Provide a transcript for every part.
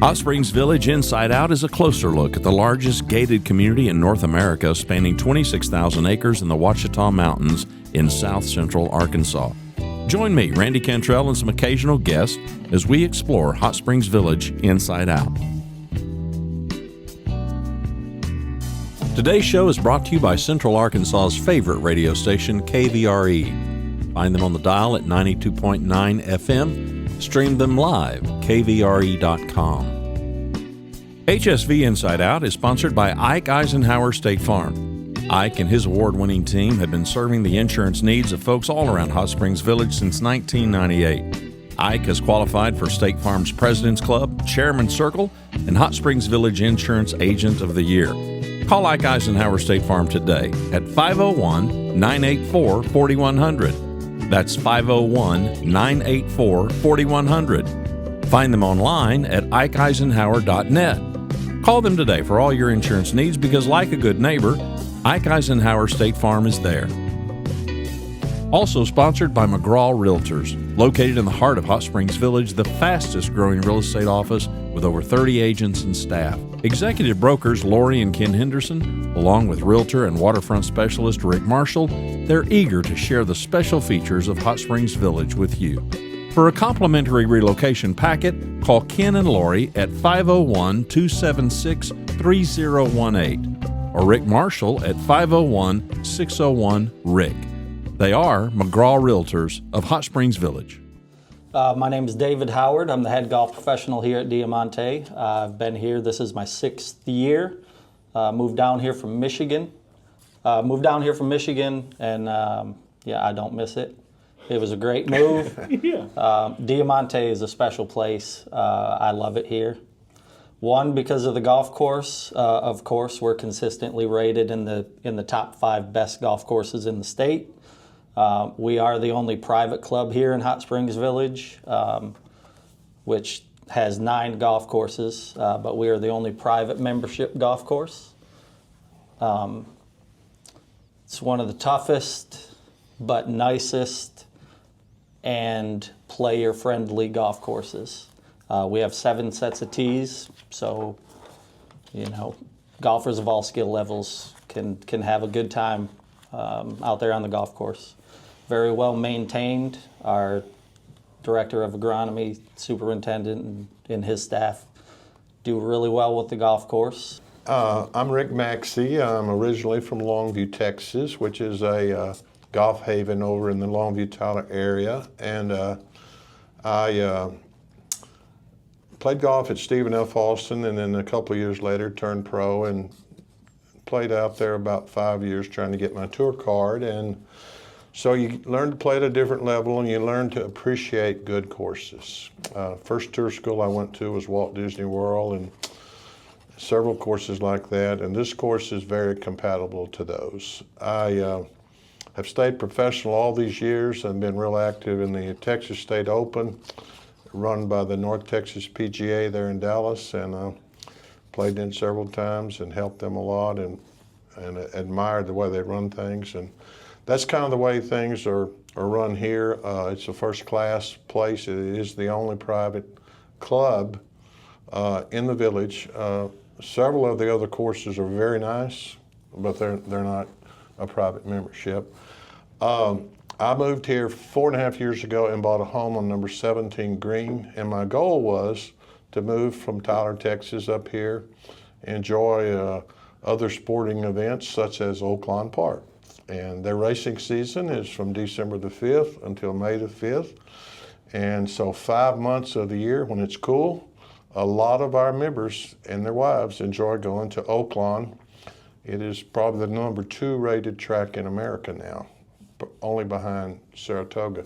Hot Springs Village Inside Out is a closer look at the largest gated community in North America, spanning 26,000 acres in the Ouachita Mountains in south central Arkansas. Join me, Randy Cantrell, and some occasional guests as we explore Hot Springs Village Inside Out. Today's show is brought to you by Central Arkansas's favorite radio station, KVRE. Find them on the dial at 92.9 FM. Stream them live, kvre.com. HSV Inside Out is sponsored by Ike Eisenhower State Farm. Ike and his award-winning team have been serving the insurance needs of folks all around Hot Springs Village since 1998. Ike has qualified for State Farm's President's Club, Chairman's Circle, and Hot Springs Village Insurance Agent of the Year. Call Ike Eisenhower State Farm today at 501-984-4100. That's 501-984-4100. Find them online at ikeeisenhower.net. Call them today for all your insurance needs because, like a good neighbor, Ike Eisenhower State Farm is there. Also sponsored by McGraw Realtors, located in the heart of Hot Springs Village, the fastest growing real estate office with over 30 agents and staff. Executive brokers Lori and Ken Henderson, along with realtor and waterfront specialist Rick Marshall, they're eager to share the special features of Hot Springs Village with you. For a complimentary relocation packet, call Ken and Lori at 501-276-3018 or Rick Marshall at 501-601-RICK. They are McGraw Realtors of Hot Springs Village. My name is David Howard. I'm the head golf professional here at Diamante. I've been here, this is my 6th year. Moved down here from Michigan. And I don't miss it. It was a great move. Diamante is a special place. I love it here. One, because of the golf course. Of course, we're consistently rated in the top 5 best golf courses in the state. We are the only private club here in Hot Springs Village, which has 9 golf courses, but we are the only private membership golf course. It's one of the toughest but nicest and player-friendly golf courses. We have 7 sets of tees, so golfers of all skill levels can have a good time out there on the golf course. Very well maintained. Our director of agronomy, superintendent, and his staff do really well with the golf course. I'm Rick Maxey. I'm originally from Longview, Texas, which is a golf haven over in the Longview, Tyler area. And I played golf at Stephen F. Austin, and then a couple of years later turned pro and played out there about 5 years trying to get my tour card. And so you learn to play at a different level and you learn to appreciate good courses. First tour school I went to was Walt Disney World and several courses like that. And this course is very compatible to those. I have stayed professional all these years and been real active in the Texas State Open, run by the North Texas PGA there in Dallas, and played in several times and helped them a lot and admired the way they run things. And that's kind of the way things are run here. It's a first-class place. It is the only private club in the village. Several of the other courses are very nice, but they're not a private membership. I moved here 4.5 years ago and bought a home on number 17 Green, and my goal was to move from Tyler, Texas up here, enjoy other sporting events such as Oaklawn Park. And their racing season is from December the 5th until May the 5th. And so 5 months of the year when it's cool, a lot of our members and their wives enjoy going to Oaklawn. It is probably the number 2 rated track in America now, only behind Saratoga.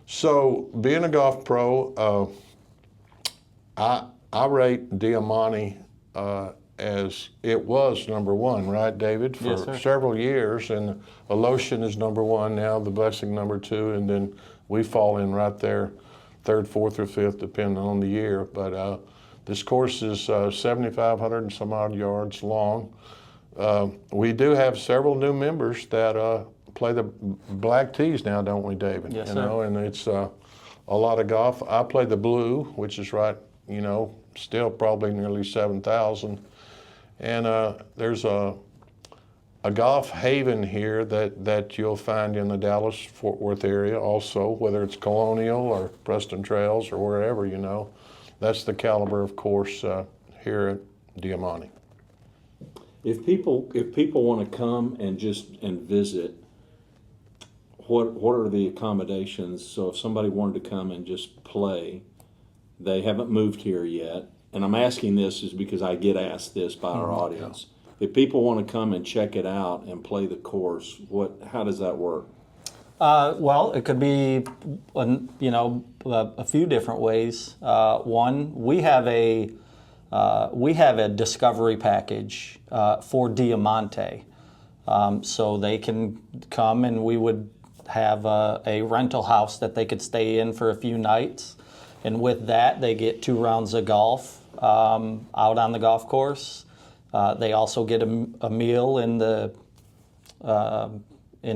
So being a golf pro, I rate Diamante as it was number 1, right, David? For several years, and Alotian is number 1 now, the Blessing number 2, and then we fall in right there, 3rd, 4th, or 5th, depending on the year. But this course is 7,500 and some odd yards long. We do have several new members that play the black tees now, don't we, David? Yes, you sir. know, and it's a lot of golf. I play the blue, which is right still probably nearly 7,000. And there's a golf haven here that you'll find in the Dallas-Fort Worth area also, whether it's Colonial or Preston Trails or wherever, That's the caliber of course here at Diamante. If people want to come and visit, what are the accommodations? So if somebody wanted to come and just play, they haven't moved here yet. And I'm asking this is because I get asked this by our audience. If people want to come and check it out and play the course, how does that work? Well, it could be, a few different ways. One, we have a discovery package for Diamante, so they can come and we would have a rental house that they could stay in for a few nights, and with that they get 2 rounds of golf out on the golf course. They also get a meal in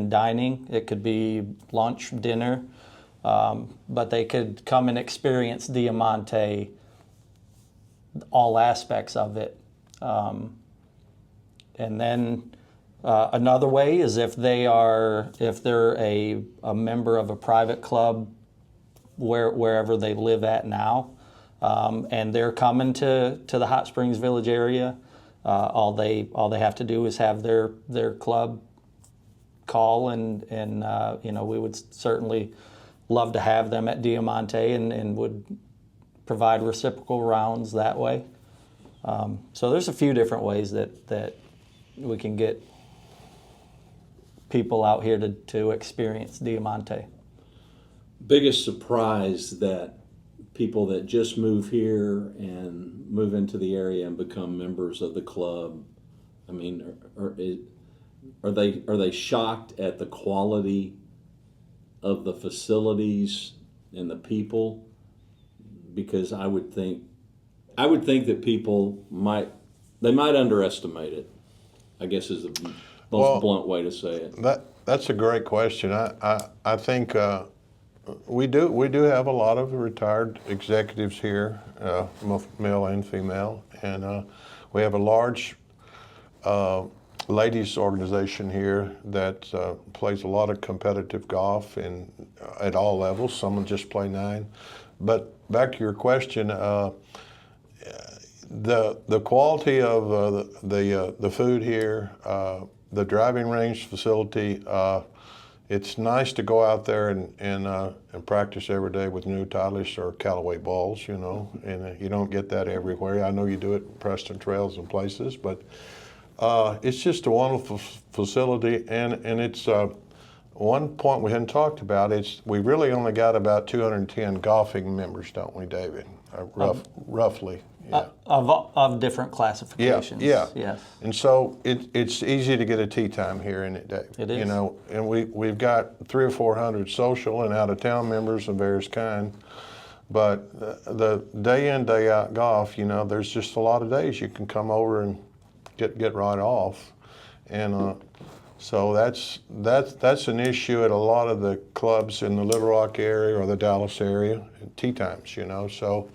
dining. It could be lunch, dinner, but they could come and experience Diamante, all aspects of it. And then another way is if they're a member of a private club wherever they live at now, and they're coming to the Hot Springs Village area, all they have to do is have their club call, and we would certainly love to have them at Diamante and would provide reciprocal rounds that way. So there's a few different ways that we can get people out here to experience Diamante. Biggest surprise that people that just move here and move into the area and become members of the club, I mean, are they shocked at the quality of the facilities and the people? Because I would think that people might underestimate it, I guess is the most blunt way to say it. That's a great question. I think we do have a lot of retired executives here, male and female, and we have a large ladies organization here that plays a lot of competitive golf at all levels. Some just play 9. But back to your question, the quality of the food here, the driving range facility. It's nice to go out there and practice every day with new Titleist or Callaway balls, and you don't get that everywhere. I know you do it in Preston Trails and places, but it's just a wonderful facility, and it's one point we hadn't talked about. We really only got about 210 golfing members, don't we, David? Roughly. Yeah. Of different classifications. Yeah. Yes. And so it's easy to get a tee time here in it, Dave. It is. And we've got 300 or 400 social and out of town members of various kind. But the day in, day out golf, there's just a lot of days you can come over and get right off. And so that's an issue at a lot of the clubs in the Little Rock area or the Dallas area, tee times, So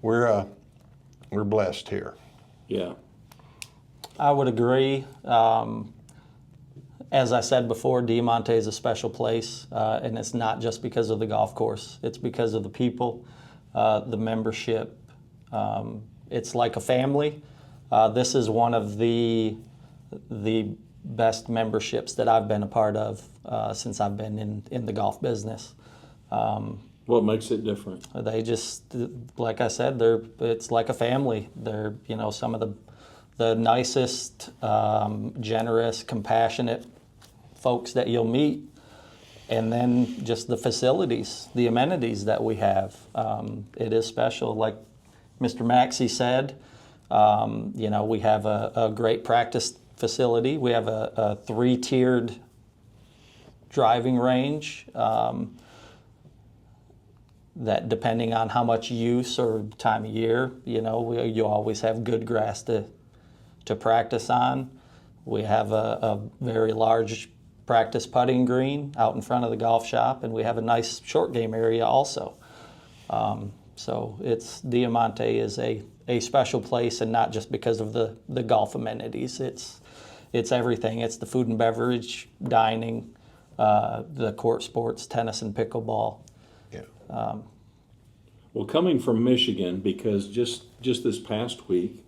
we're blessed here. Yeah. I would agree. As I said before, Diamante is a special place, and it's not just because of the golf course. It's because of the people, the membership. It's like a family. This is one of the best memberships that I've been a part of since I've been in the golf business. What makes it different? They just, like I said, it's like a family. They're some of the nicest, generous, compassionate folks that you'll meet, and then just the facilities, the amenities that we have. It is special. Like Mr. Maxey said, we have a great practice facility. We have a 3-tiered driving range that, depending on how much use or time of year, you always have good grass to practice on. We have a very large practice putting green out in front of the golf shop, and we have a nice short game area also. So Diamante is a special place, and not just because of the golf amenities. It's everything. It's the food and beverage, dining, the court sports, tennis and pickleball. Yeah. Well, coming from Michigan, because just this past week,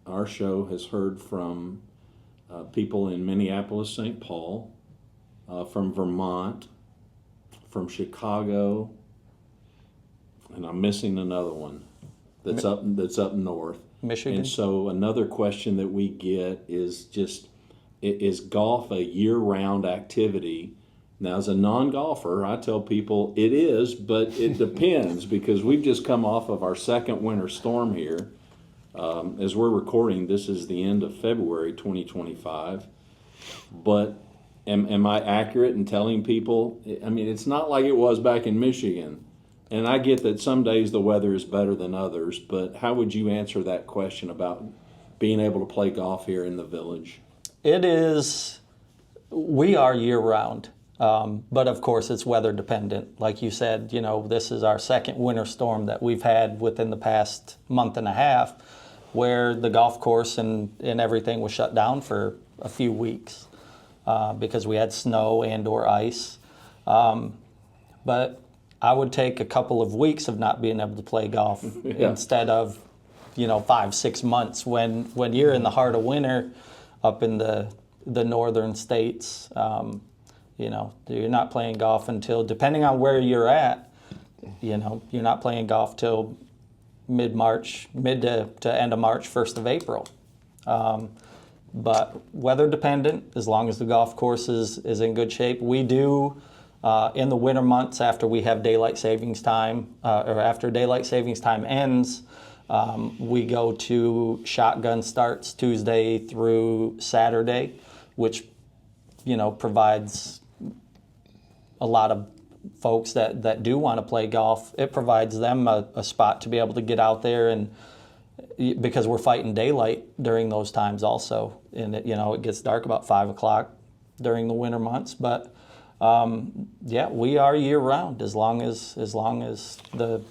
our show has heard from people in Minneapolis, St. Paul, from Vermont, from Chicago, and I'm missing another one that's up north. Michigan. And so another question that we get is just, is golf a year-round activity? Now, as a non-golfer, I tell people it is, but it depends because we've just come off of our second winter storm here. As we're recording, this is the end of February 2025. But am I accurate in telling people? I mean, it's not like it was back in Michigan. And I get that some days the weather is better than others, but how would you answer that question about being able to play golf here in the village? We are year-round. But of course, it's weather dependent. Like you said, this is our second winter storm that we've had within the past month and a half, where the golf course and everything was shut down for a few weeks because we had snow and/or ice. But I would take a couple of weeks of not being able to play golf instead of 5-6 months when you're in the heart of winter up in the northern states. You're not playing golf until, depending on where you're at, you're not playing golf till mid-March, mid to end of March, 1st of April. But weather dependent, as long as the golf course is in good shape. We do, in the winter months after we have daylight savings time, or after daylight savings time ends, we go to shotgun starts Tuesday through Saturday, which, provides a lot of folks that do want to play golf. It provides them a spot to be able to get out there, and because we're fighting daylight during those times also, and it gets dark about 5 o'clock during the winter months. But we are year round as long as the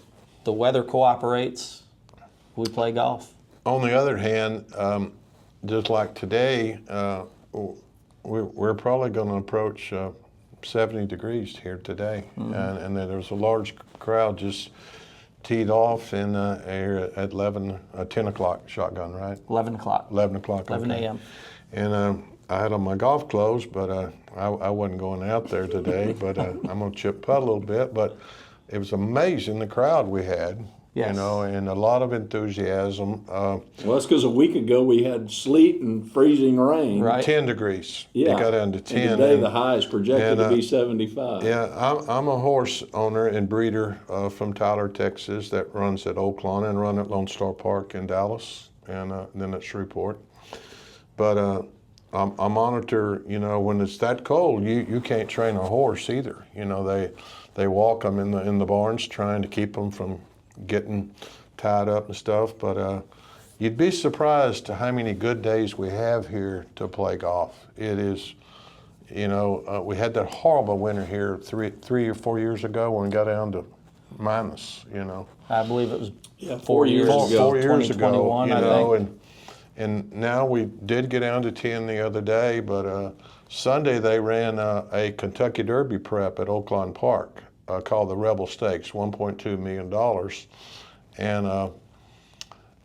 weather cooperates. We play golf. On the other hand, just like today, we're probably going to approach 70 degrees here today, and then there's a large crowd just teed off in here at 10 o'clock shotgun, right? 11 o'clock. 11 o'clock. 11 okay. a.m. And I had on my golf clothes, but I wasn't going out there today. But I'm going to chip putt a little bit. But it was amazing the crowd we had. Yes. And a lot of enthusiasm. Well, that's because a week ago we had sleet and freezing rain. Right. 10 degrees. Yeah. It got down to 10. And today the high is projected to be 75. Yeah, I'm a horse owner and breeder from Tyler, Texas, that runs at Oaklawn and run at Lone Star Park in Dallas, and then at Shreveport. But I monitor, when it's that cold, you can't train a horse either. They walk them in the barns trying to keep them from getting tied up and stuff. But you'd be surprised to how many good days we have here to play golf. It is, we had that horrible winter here 3 or 4 years ago when we got down to minus, I believe it was 4 years ago. 4 years ago, 2021, I think. And now we did get down to 10 the other day, but Sunday they ran a Kentucky Derby prep at Oaklawn Park called the Rebel Stakes, $1.2 million. And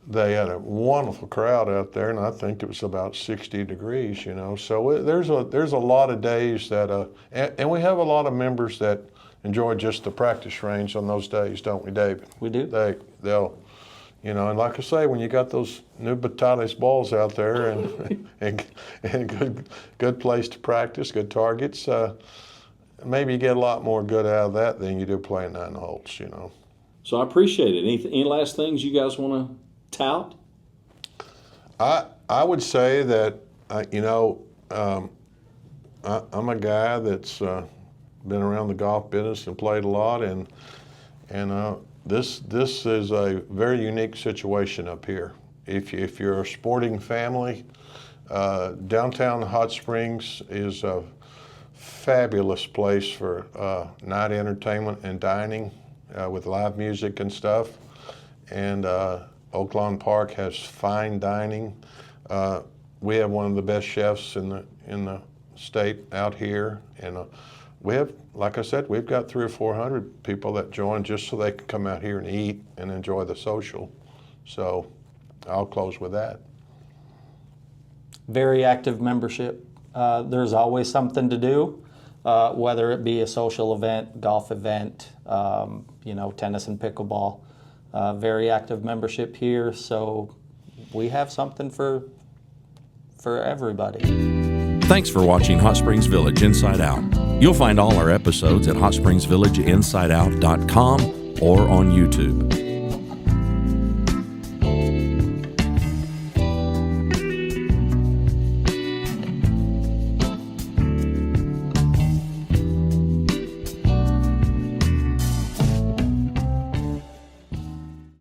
they had a wonderful crowd out there, and I think it was about 60 degrees, So there's a lot of days that, and we have a lot of members that enjoy just the practice range on those days, don't we, David? We do. They'll, and like I say, when you got those new Batales balls out there and good place to practice, good targets, maybe you get a lot more good out of that than you do playing 9 holes, So I appreciate it. Any last things you guys want to tout? I would say that, I'm a guy that's been around the golf business and played a lot, and this is a very unique situation up here. If you're a sporting family, downtown Hot Springs is a fabulous place for night entertainment and dining, with live music and stuff. And Oak Lawn Park has fine dining. We have one of the best chefs in the state out here, and we have, like I said, we've got 300 or 400 people that join just so they can come out here and eat and enjoy the social. So I'll close with that. Very active membership. There's always something to do, whether it be a social event, golf event, tennis and pickleball. Very active membership here, so we have something for everybody. Thanks for watching Hot Springs Village Inside Out. You'll find all our episodes at hotspringsvillageinsideout.com or on YouTube.